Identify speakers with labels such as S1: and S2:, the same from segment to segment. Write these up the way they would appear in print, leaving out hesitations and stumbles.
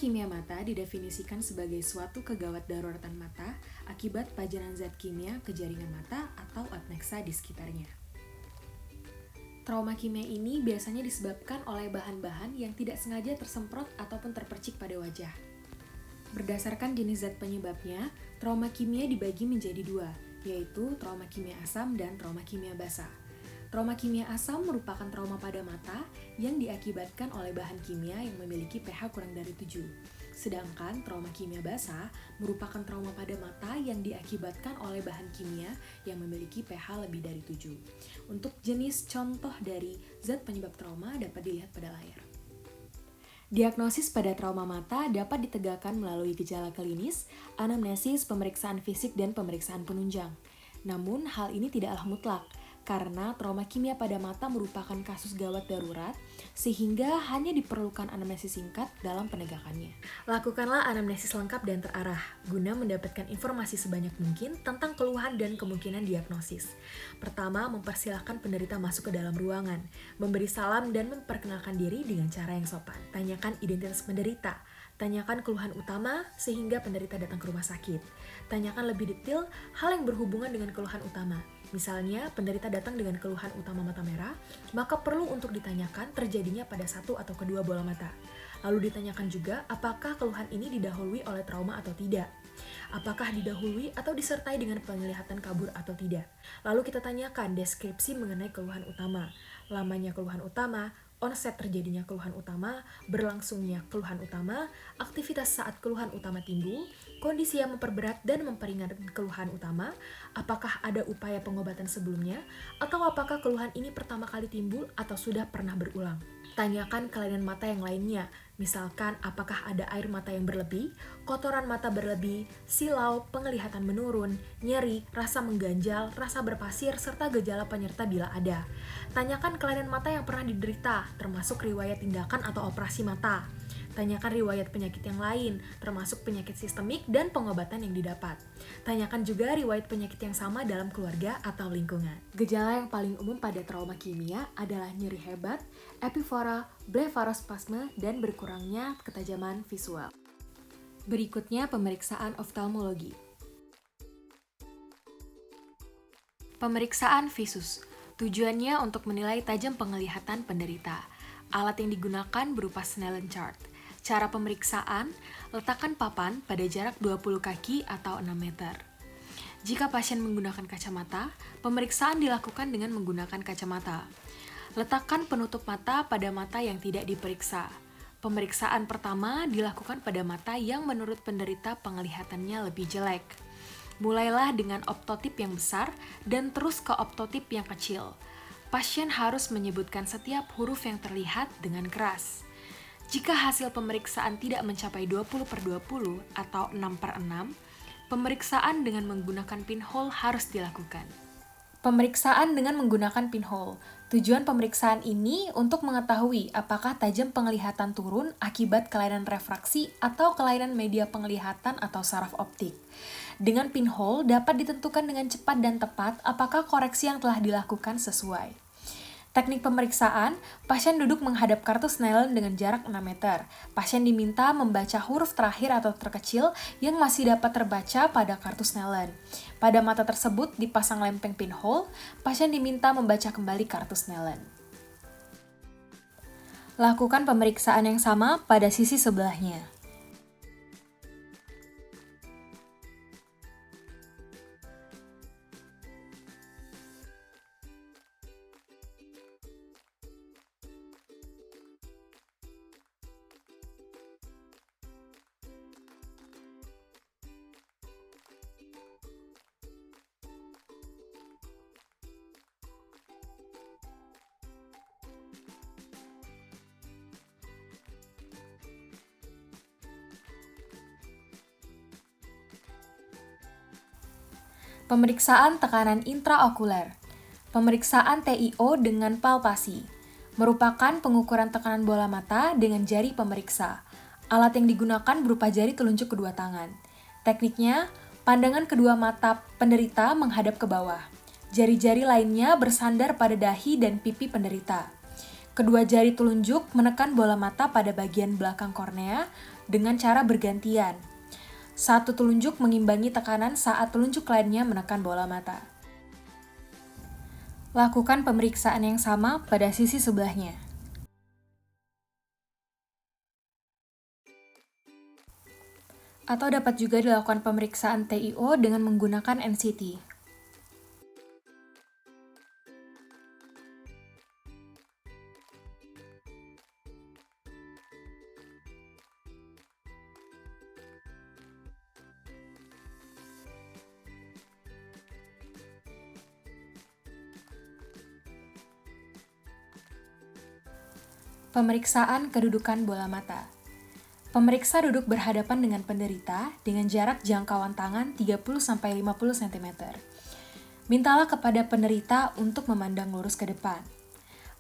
S1: kimia mata didefinisikan sebagai suatu kegawat daruratan mata akibat pajanan zat kimia ke jaringan mata atau adnexa di sekitarnya. Trauma kimia ini biasanya disebabkan oleh bahan-bahan yang tidak sengaja tersemprot ataupun terpercik pada wajah. Berdasarkan jenis zat penyebabnya, trauma kimia dibagi menjadi dua, yaitu trauma kimia asam dan trauma kimia basa. Trauma kimia asam merupakan trauma pada mata yang diakibatkan oleh bahan kimia yang memiliki pH kurang dari 7. Sedangkan trauma kimia basa merupakan trauma pada mata yang diakibatkan oleh bahan kimia yang memiliki pH lebih dari 7. Untuk jenis contoh dari zat penyebab trauma dapat dilihat pada layar. Diagnosis pada trauma mata dapat ditegakkan melalui gejala klinis, anamnesis, pemeriksaan fisik, dan pemeriksaan penunjang. Namun, hal ini tidaklah mutlak, karena trauma kimia pada mata merupakan kasus gawat darurat, sehingga hanya diperlukan anamnesis singkat dalam penegakannya. Lakukanlah anamnesis lengkap dan terarah, guna mendapatkan informasi sebanyak mungkin tentang keluhan dan kemungkinan diagnosis. Pertama, mempersilahkan penderita masuk ke dalam ruangan, memberi salam dan memperkenalkan diri dengan cara yang sopan. Tanyakan identitas penderita, tanyakan keluhan utama sehingga penderita datang ke rumah sakit. Tanyakan lebih detail hal yang berhubungan dengan keluhan utama. Misalnya, penderita datang dengan keluhan utama mata merah, maka perlu untuk ditanyakan terjadinya pada satu atau kedua bola mata. Lalu ditanyakan juga apakah keluhan ini didahului oleh trauma atau tidak. Apakah didahului atau disertai dengan penglihatan kabur atau tidak. Lalu kita tanyakan deskripsi mengenai keluhan utama, lamanya keluhan utama, onset terjadinya keluhan utama, berlangsungnya keluhan utama, aktivitas saat keluhan utama timbul, kondisi yang memperberat dan memperingan keluhan utama, apakah ada upaya pengobatan sebelumnya, atau apakah keluhan ini pertama kali timbul atau sudah pernah berulang. Tanyakan kelainan mata yang lainnya, misalkan apakah ada air mata yang berlebih, kotoran mata berlebih, silau, penglihatan menurun, nyeri, rasa mengganjal, rasa berpasir, serta gejala penyerta bila ada. Tanyakan kelainan mata yang pernah diderita, termasuk riwayat tindakan atau operasi mata. Tanyakan riwayat penyakit yang lain, termasuk penyakit sistemik dan pengobatan yang didapat. Tanyakan juga riwayat penyakit yang sama dalam keluarga atau lingkungan. Gejala yang paling umum pada trauma kimia adalah nyeri hebat, epifora, blefarospasme, dan berkurangnya ketajaman visual. Berikutnya pemeriksaan oftalmologi. Pemeriksaan visus. Tujuannya untuk menilai tajam penglihatan penderita. Alat yang digunakan berupa Snellen chart. Cara pemeriksaan, letakkan papan pada jarak 20 kaki atau 6 meter. Jika pasien menggunakan kacamata, pemeriksaan dilakukan dengan menggunakan kacamata. Letakkan penutup mata pada mata yang tidak diperiksa. Pemeriksaan pertama dilakukan pada mata yang menurut penderita penglihatannya lebih jelek. Mulailah dengan optotip yang besar dan terus ke optotip yang kecil. Pasien harus menyebutkan setiap huruf yang terlihat dengan keras. Jika hasil pemeriksaan tidak mencapai 20/20 atau 6/6, pemeriksaan dengan menggunakan pinhole harus dilakukan. Pemeriksaan dengan menggunakan pinhole. Tujuan pemeriksaan ini untuk mengetahui apakah tajam penglihatan turun akibat kelainan refraksi atau kelainan media penglihatan atau saraf optik. Dengan pinhole dapat ditentukan dengan cepat dan tepat apakah koreksi yang telah dilakukan sesuai. Teknik pemeriksaan, pasien duduk menghadap kartu Snellen dengan jarak 6 meter. Pasien diminta membaca huruf terakhir atau terkecil yang masih dapat terbaca pada kartu Snellen. Pada mata tersebut dipasang lempeng pinhole, pasien diminta membaca kembali kartu Snellen. Lakukan pemeriksaan yang sama pada sisi sebelahnya. Pemeriksaan tekanan intraokuler. Pemeriksaan TIO dengan palpasi merupakan pengukuran tekanan bola mata dengan jari pemeriksa. Alat yang digunakan berupa jari telunjuk kedua tangan. Tekniknya, pandangan kedua mata penderita menghadap ke bawah. Jari-jari lainnya bersandar pada dahi dan pipi penderita. Kedua jari telunjuk menekan bola mata pada bagian belakang kornea dengan cara bergantian. Satu telunjuk mengimbangi tekanan saat telunjuk lainnya menekan bola mata. Lakukan pemeriksaan yang sama pada sisi sebelahnya. Atau dapat juga dilakukan pemeriksaan TIO dengan menggunakan NCT. Pemeriksaan kedudukan bola mata. Pemeriksa duduk berhadapan dengan penderita dengan jarak jangkauan tangan 30-50 cm. Mintalah kepada penderita untuk memandang lurus ke depan.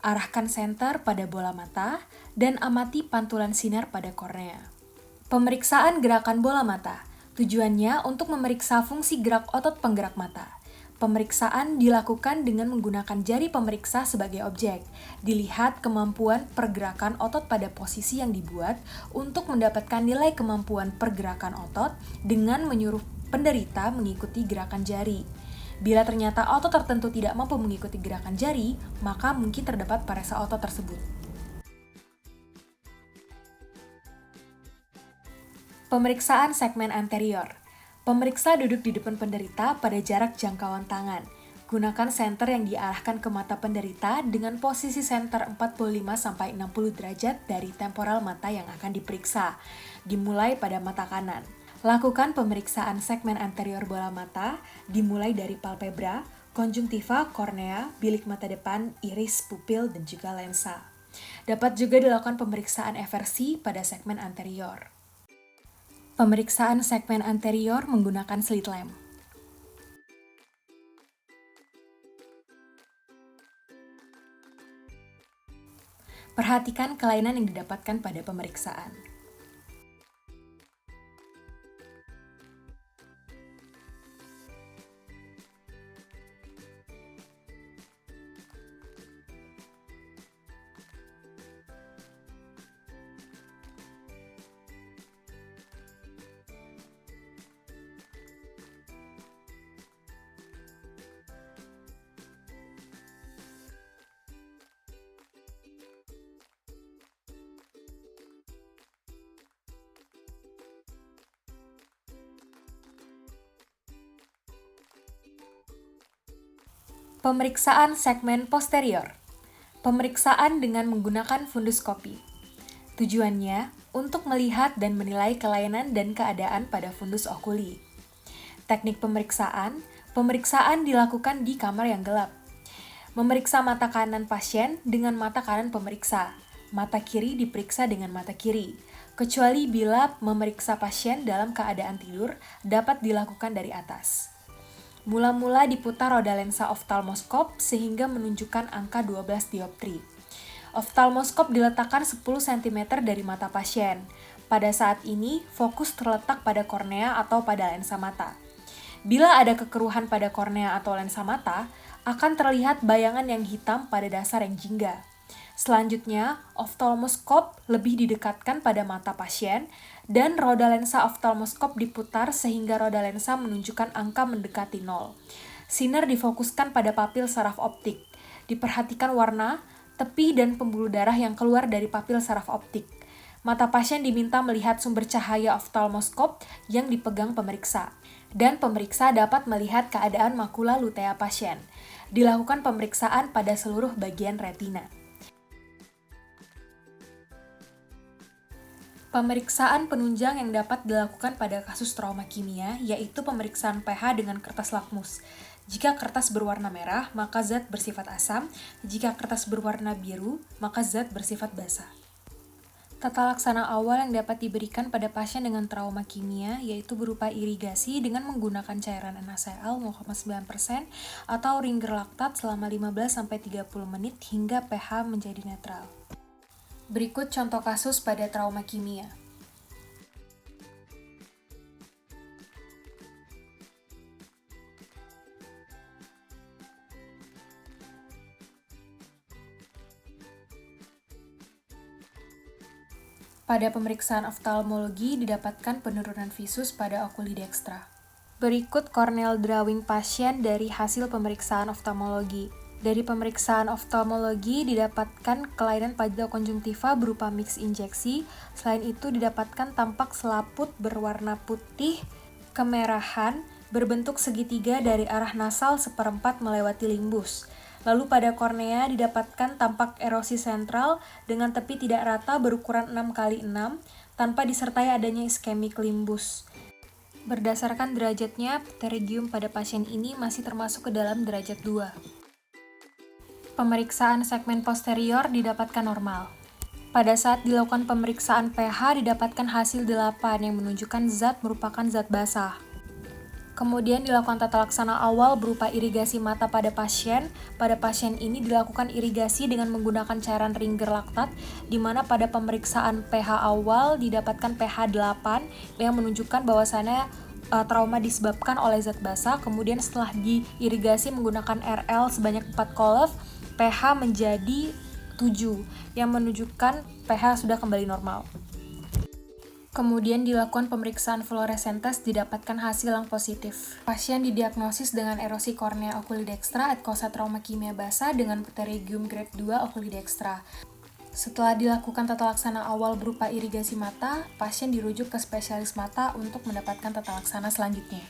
S1: Arahkan senter pada bola mata dan amati pantulan sinar pada kornea. Pemeriksaan gerakan bola mata. Tujuannya untuk memeriksa fungsi gerak otot penggerak mata. Pemeriksaan dilakukan dengan menggunakan jari pemeriksa sebagai objek. Dilihat kemampuan pergerakan otot pada posisi yang dibuat untuk mendapatkan nilai kemampuan pergerakan otot dengan menyuruh penderita mengikuti gerakan jari. Bila ternyata otot tertentu tidak mampu mengikuti gerakan jari, maka mungkin terdapat paresa otot tersebut. Pemeriksaan segmen anterior. Pemeriksa duduk di depan penderita pada jarak jangkauan tangan. Gunakan senter yang diarahkan ke mata penderita dengan posisi senter 45-60 derajat dari temporal mata yang akan diperiksa. Dimulai pada mata kanan. Lakukan pemeriksaan segmen anterior bola mata, dimulai dari palpebra, konjungtiva, kornea, bilik mata depan, iris, pupil, dan juga lensa. Dapat juga dilakukan pemeriksaan eversi pada segmen anterior. Pemeriksaan segmen anterior menggunakan slit lamp. Perhatikan kelainan yang didapatkan pada pemeriksaan. Pemeriksaan segmen posterior. Pemeriksaan dengan menggunakan funduskopi. Tujuannya untuk melihat dan menilai kelainan dan keadaan pada fundus okuli. Teknik pemeriksaan. Pemeriksaan dilakukan di kamar yang gelap. Memeriksa mata kanan pasien dengan mata kanan pemeriksa. Mata kiri diperiksa dengan mata kiri. Kecuali bila memeriksa pasien dalam keadaan tidur dapat dilakukan dari atas. Mula-mula diputar roda lensa oftalmoskop sehingga menunjukkan angka 12 dioptri. Oftalmoskop diletakkan 10 cm dari mata pasien. Pada saat ini, fokus terletak pada kornea atau pada lensa mata. Bila ada kekeruhan pada kornea atau lensa mata, akan terlihat bayangan yang hitam pada dasar yang jingga. Selanjutnya, oftalmoskop lebih didekatkan pada mata pasien dan roda lensa oftalmoskop diputar sehingga roda lensa menunjukkan angka mendekati 0. Sinar difokuskan pada papil saraf optik. Diperhatikan warna, tepi, dan pembuluh darah yang keluar dari papil saraf optik. Mata pasien diminta melihat sumber cahaya oftalmoskop yang dipegang pemeriksa. Dan pemeriksa dapat melihat keadaan makula lutea pasien. Dilakukan pemeriksaan pada seluruh bagian retina. Pemeriksaan penunjang yang dapat dilakukan pada kasus trauma kimia yaitu pemeriksaan pH dengan kertas lakmus. Jika kertas berwarna merah, maka zat bersifat asam. Jika kertas berwarna biru, maka zat bersifat basa. Tata laksana awal yang dapat diberikan pada pasien dengan trauma kimia yaitu berupa irigasi dengan menggunakan cairan NaCl 0,9% atau ringer laktat selama 15-30 menit hingga pH menjadi netral. Berikut contoh kasus pada trauma kimia. Pada pemeriksaan oftalmologi didapatkan penurunan visus pada okuli dextra. Berikut corneal drawing pasien dari hasil pemeriksaan oftalmologi. Dari pemeriksaan oftalmologi didapatkan kelainan pada konjungtiva berupa mix injeksi. Selain itu didapatkan tampak selaput berwarna putih, kemerahan, berbentuk segitiga dari arah nasal seperempat melewati limbus. Lalu pada kornea didapatkan tampak erosi sentral dengan tepi tidak rata berukuran 6x6 tanpa disertai adanya iskemik limbus. Berdasarkan derajatnya, pterygium pada pasien ini masih termasuk ke dalam derajat 2. Pemeriksaan segmen posterior didapatkan normal. Pada saat dilakukan pemeriksaan pH didapatkan hasil 8 yang menunjukkan zat merupakan zat basah. Kemudian dilakukan tata laksana awal berupa irigasi mata pada pasien. Pada pasien ini dilakukan irigasi dengan menggunakan cairan Ringer laktat, di mana pada pemeriksaan pH awal didapatkan pH 8 yang menunjukkan bahwasannya trauma disebabkan oleh zat basah. Kemudian setelah diirigasi menggunakan RL sebanyak 4 kolef, pH menjadi 7 yang menunjukkan pH sudah kembali normal. Kemudian dilakukan pemeriksaan fluorescent test didapatkan hasil yang positif. Pasien didiagnosis dengan erosi kornea okuli dextra atkosa trauma kimia basah dengan pterygium grade 2 okuli dextra. Setelah dilakukan tata laksana awal berupa irigasi mata, pasien dirujuk ke spesialis mata untuk mendapatkan tata laksana selanjutnya.